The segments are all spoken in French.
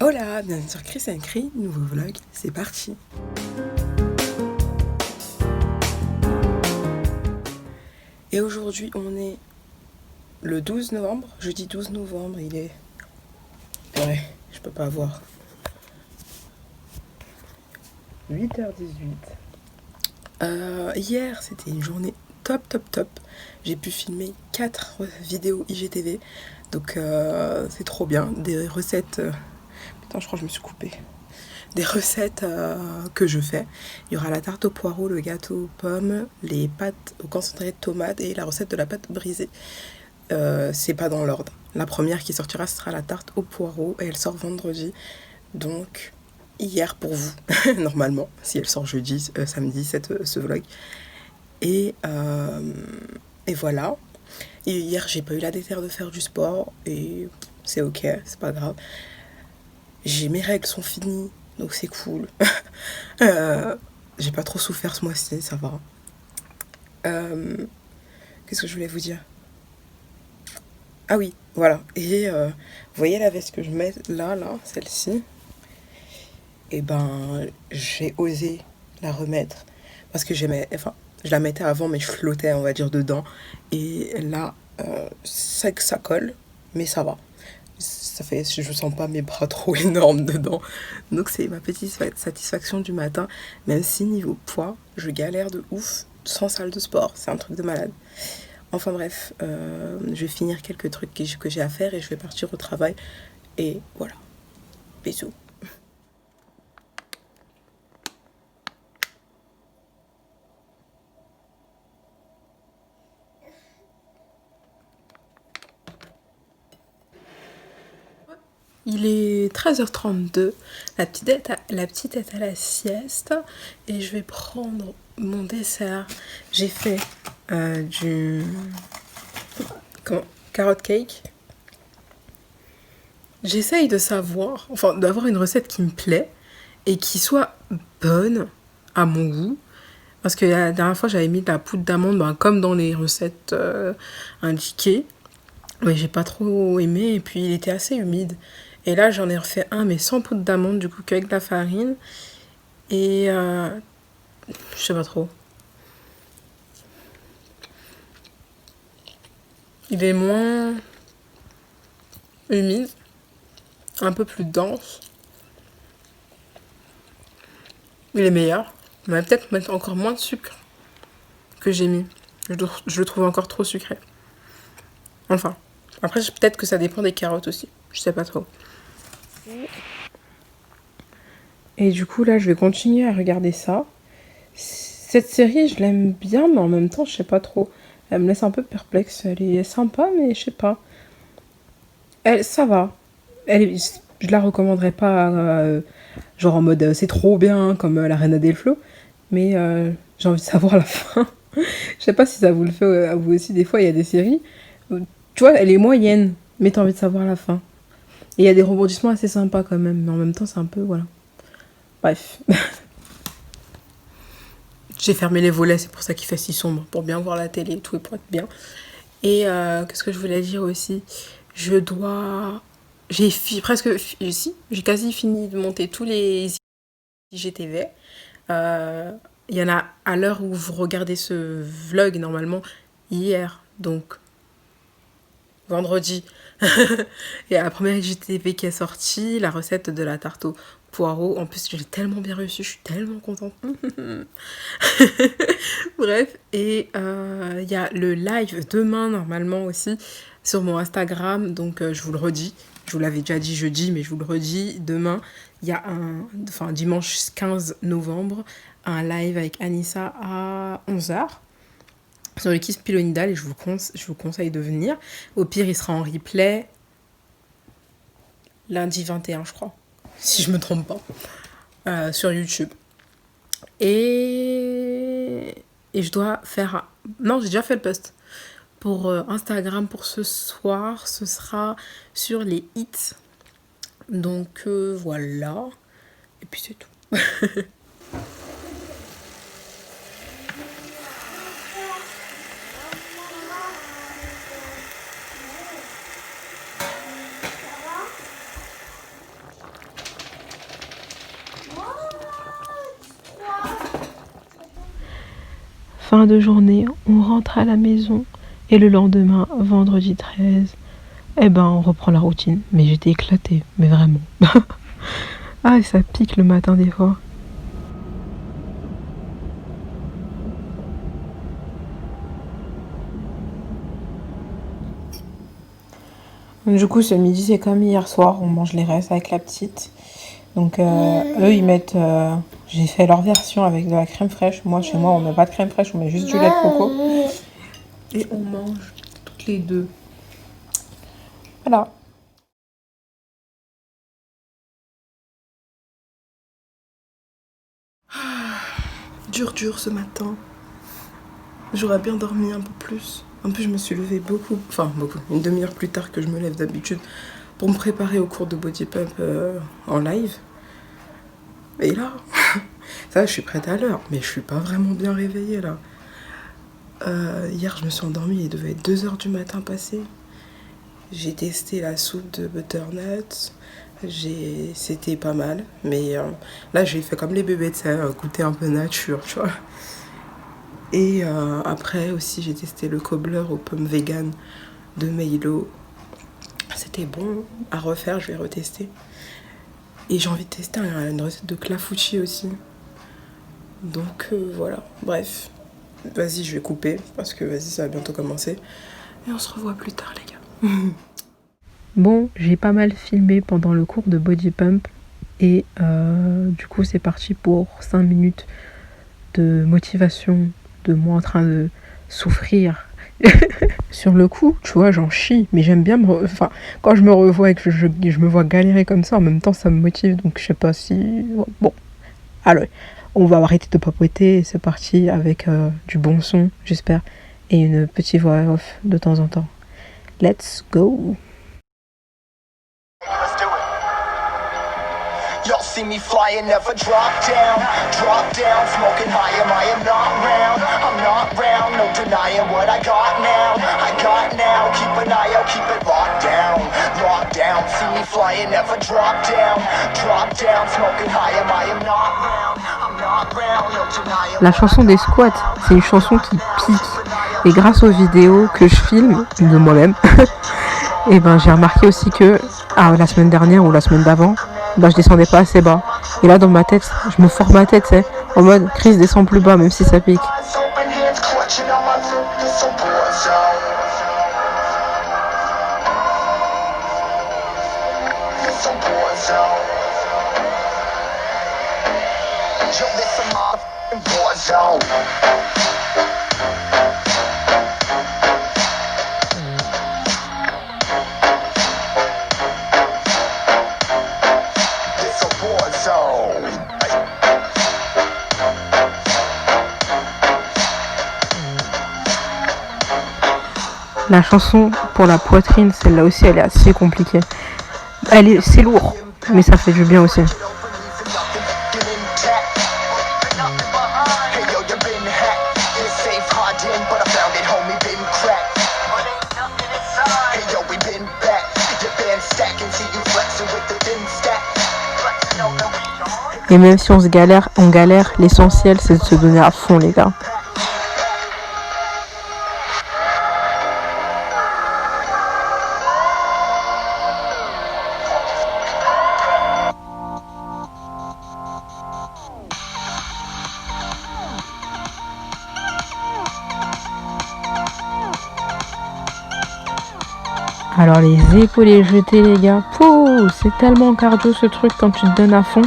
Hola, bienvenue sur Chris and Cri, nouveau vlog, c'est parti. Et aujourd'hui on est le 12 novembre, jeudi 12 novembre, il est... Ouais, je peux pas voir. 8h18. Hier c'était une journée top. J'ai pu filmer 4 vidéos IGTV, donc c'est trop bien, des recettes... Putain, je crois que je me suis coupée. Des recettes que je fais. Il y aura la tarte au poireau, le gâteau aux pommes, les pâtes au concentré de tomates et la recette de la pâte brisée. C'est pas dans l'ordre. La première qui sortira ce sera la tarte au poireau et elle sort vendredi. Donc hier pour vous, normalement, si elle sort jeudi, samedi, ce vlog. Et voilà. Et hier j'ai pas eu la déterre de faire du sport et c'est ok, c'est pas grave. Mes règles sont finies, donc c'est cool. J'ai pas trop souffert ce mois-ci, ça va. Qu'est-ce que je voulais vous dire? Ah oui, voilà. Et vous voyez la veste que je mets là, celle-ci? Et ben, j'ai osé la remettre parce que je la mettais avant, mais je flottais, on va dire, dedans. Et là, ça colle, mais ça va. Je sens pas mes bras trop énormes dedans. Donc c'est ma petite satisfaction du matin, même si niveau poids, je galère de ouf sans salle de sport. C'est un truc de malade. Enfin bref, je vais finir quelques trucs que j'ai à faire et je vais partir au travail. Et voilà. Bisous. Il est 13h32, la petite est à la sieste et je vais prendre mon dessert. J'ai fait du carrot cake. J'essaye de savoir, enfin d'avoir une recette qui me plaît et qui soit bonne à mon goût. Parce que la dernière fois j'avais mis de la poudre d'amande, comme dans les recettes indiquées. Mais j'ai pas trop aimé et puis il était assez humide. Et là, j'en ai refait un, mais sans poudre d'amande, du coup, qu'avec de la farine. Et je sais pas trop. Il est moins humide, un peu plus dense. Il est meilleur. On va peut-être mettre encore moins de sucre que j'ai mis. Je le trouve encore trop sucré. Enfin. Après, peut-être que ça dépend des carottes aussi. Je sais pas trop. Et du coup, là, je vais continuer à regarder ça. Cette série, je l'aime bien, mais en même temps, je sais pas trop. Elle me laisse un peu perplexe. Elle est sympa, mais je sais pas. Ça va. Je la recommanderais pas, genre en mode c'est trop bien, comme La Reine des Flots. Mais j'ai envie de savoir la fin. Je sais pas si ça vous le fait à vous aussi. Des fois, il y a des séries. Tu vois, elle est moyenne, mais t'as envie de savoir la fin. Et il y a des rebondissements assez sympas quand même. Mais en même temps, c'est un peu. Voilà. Bref. J'ai fermé les volets, c'est pour ça qu'il fait si sombre. Pour bien voir la télé et tout, et pour être bien. Et qu'est-ce que je voulais dire aussi? Je dois... J'ai quasi fini de monter tous les IGTV. Il y en a à l'heure où vous regardez ce vlog, normalement, hier, donc vendredi. Il y a la première IGTV qui est sortie, la recette de la tarte au poireau. En plus, je l'ai tellement bien reçue, je suis tellement contente. Bref, et il y a le live demain, normalement, aussi, sur mon Instagram. Donc, je vous le redis. Je vous l'avais déjà dit jeudi, mais je vous le redis. Demain, il y a dimanche 15 novembre, un live avec Anissa à 11h sur le Kiss Pilonidal et je vous conseille de venir. Au pire, il sera en replay lundi 21, je crois, si je me trompe pas, sur YouTube. Et je dois faire... Non, j'ai déjà fait le post. Pour Instagram, pour ce soir, ce sera sur les hits. Donc voilà. Et puis c'est tout. fin de journée, on rentre à la maison et le lendemain, vendredi 13, eh ben on reprend la routine. Mais j'étais éclatée, mais vraiment. Ah, ça pique le matin des fois. Du coup, ce midi, c'est comme hier soir, on mange les restes avec la petite. Donc, eux, ils mettent... j'ai fait leur version avec de la crème fraîche. Moi, chez moi, on met pas de crème fraîche, on met juste du lait de coco. Et on mange toutes les deux. Voilà. Dur ce matin. J'aurais bien dormi un peu plus. En plus, je me suis levée beaucoup, une demi-heure plus tard que je me lève d'habitude pour me préparer au cours de Body Pump en live. Et là, ça, je suis prête à l'heure, mais je suis pas vraiment bien réveillée là. Hier, je me suis endormie, il devait être 2h du matin passé. J'ai testé la soupe de butternut. C'était pas mal, mais là j'ai fait comme les bébés, tu sais, goûter un peu nature, tu vois. Et après aussi j'ai testé le cobbler aux pommes vegan de Milo. C'était bon, à refaire, je vais retester. Et j'ai envie de tester une recette de clafoutis aussi. Donc voilà, bref. Vas-y, je vais couper parce que vas-y, ça va bientôt commencer. Et on se revoit plus tard les gars. Bon, j'ai pas mal filmé pendant le cours de Body Pump et du coup c'est parti pour 5 minutes de motivation de moi en train de souffrir. Sur le coup, tu vois, j'en chie, mais j'aime bien quand je me revois et que je me vois galérer comme ça, en même temps ça me motive, donc je sais pas si... Bon, alors, on va arrêter de papoter et c'est parti avec du bon son, j'espère, et une petite voix off de temps en temps. Let's go! Y'all see me flying, never drop down, smoking high, I am not round, I'm not round, no denying what I got now, keep an eye out, keep it locked down, see me flying, never drop down, smoking high, I am not round, I'm not round, no denying. La chanson des squats, c'est une chanson qui pique, et grâce aux vidéos que je filme de moi-même, et ben j'ai remarqué aussi que la semaine dernière ou la semaine d'avant, je descendais pas assez bas. Et là dans ma tête, je me formatais, tu sais, en mode Chris descend plus bas même si ça pique. La chanson pour la poitrine, celle-là aussi, elle est assez compliquée. C'est lourd, mais ça fait du bien aussi. Et même si on galère, l'essentiel c'est de se donner à fond les gars. Alors les épaules jetées les gars, pouh, c'est tellement cardio ce truc quand tu te donnes à fond.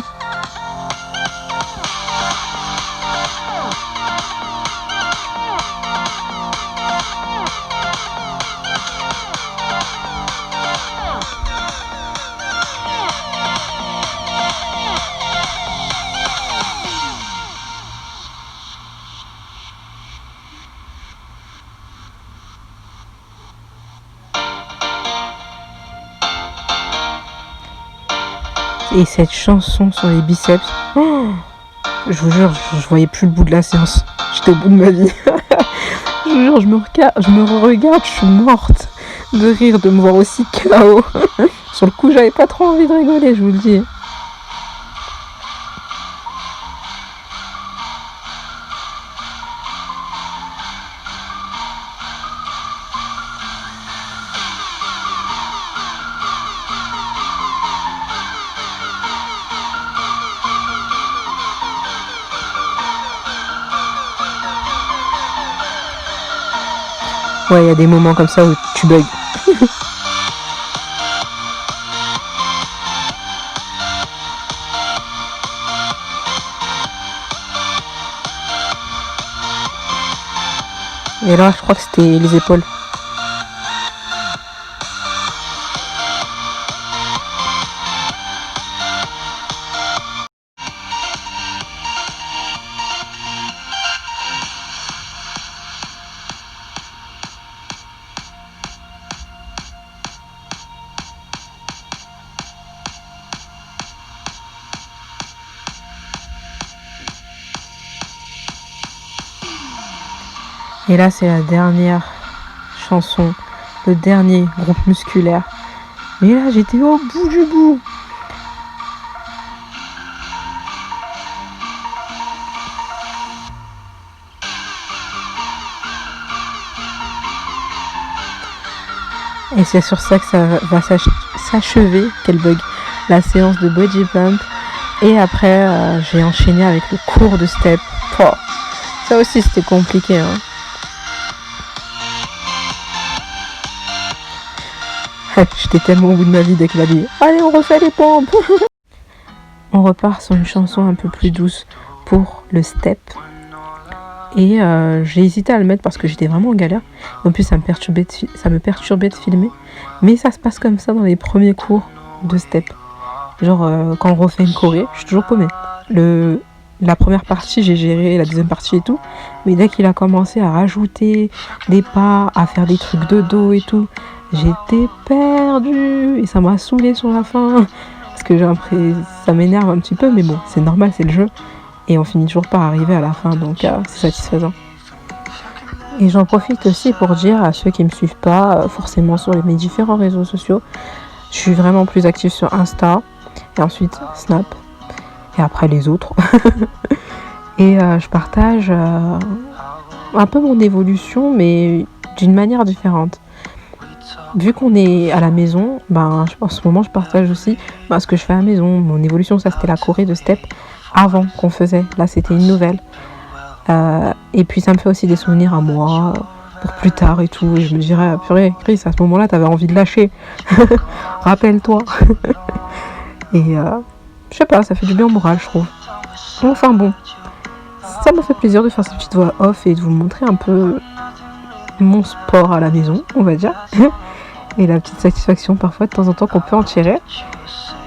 Et cette chanson sur les biceps, je vous jure, je voyais plus le bout de la séance. J'étais au bout de ma vie. Je vous jure, je me regarde, je suis morte de rire de me voir aussi KO. Sur le coup, j'avais pas trop envie de rigoler, je vous le dis. Ouais, il y a des moments comme ça où tu bugs. Et là, je crois que c'était les épaules. Et là, c'est la dernière chanson, le dernier groupe musculaire. Mais là, j'étais au bout du bout. Et c'est sur ça que ça va s'achever, quel bug, la séance de body pump. Et après, j'ai enchaîné avec le cours de step. Oh, ça aussi, c'était compliqué, hein. J'étais tellement au bout de ma vie dès qu'il a dit « Allez, on refait les pompes !» On repart sur une chanson un peu plus douce pour le step. Et j'ai hésité à le mettre parce que j'étais vraiment en galère. En plus, ça me perturbait de filmer. Mais ça se passe comme ça dans les premiers cours de step. Genre, quand on refait une choré, je suis toujours paumée. La première partie, j'ai géré, la deuxième partie et tout. Mais dès qu'il a commencé à rajouter des pas, à faire des trucs de dos et tout, j'étais perdue. Et ça m'a saoulée sur la fin. Parce que ça m'énerve un petit peu, mais bon, c'est normal, c'est le jeu. Et on finit toujours par arriver à la fin, donc c'est satisfaisant. Et j'en profite aussi pour dire à ceux qui ne me suivent pas forcément sur mes différents réseaux sociaux, je suis vraiment plus active sur Insta, et ensuite Snap, et après les autres. Et je partage un peu mon évolution, mais d'une manière différente. Vu qu'on est à la maison, en ce moment je partage aussi ce que je fais à la maison. Mon évolution, ça c'était la choré de step avant qu'on faisait. Là c'était une nouvelle. Et puis ça me fait aussi des souvenirs à moi, pour plus tard et tout. Et je me dirais, purée, Chris, à ce moment-là t'avais envie de lâcher. Rappelle-toi. Et je sais pas, ça fait du bien au moral, je trouve. Enfin bon, ça me fait plaisir de faire cette petite voix off et de vous montrer un peu mon sport à la maison, on va dire. Et la petite satisfaction parfois de temps en temps qu'on peut en tirer.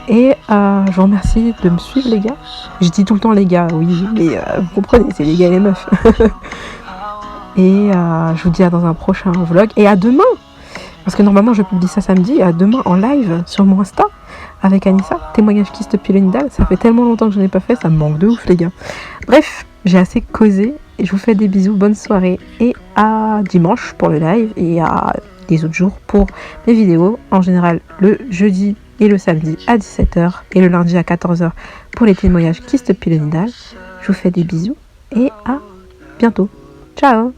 Et je vous remercie de me suivre, les gars. Je dis tout le temps les gars, oui, mais vous comprenez, c'est les gars et les meufs. Et je vous dis à dans un prochain vlog. Et à demain, parce que normalement je publie ça samedi. Et à demain en live sur mon Insta avec Anissa, témoignage kyste pyloïdale. Ça fait tellement longtemps que je n'ai pas fait, ça me manque de ouf, les gars. Bref, j'ai assez causé. Et je vous fais des bisous, bonne soirée. Et à dimanche pour le live. Et à des autres jours pour mes vidéos. En général, le jeudi et le samedi à 17h. Et le lundi à 14h pour les témoignages kyste pyloïdale. Je vous fais des bisous. Et à bientôt. Ciao!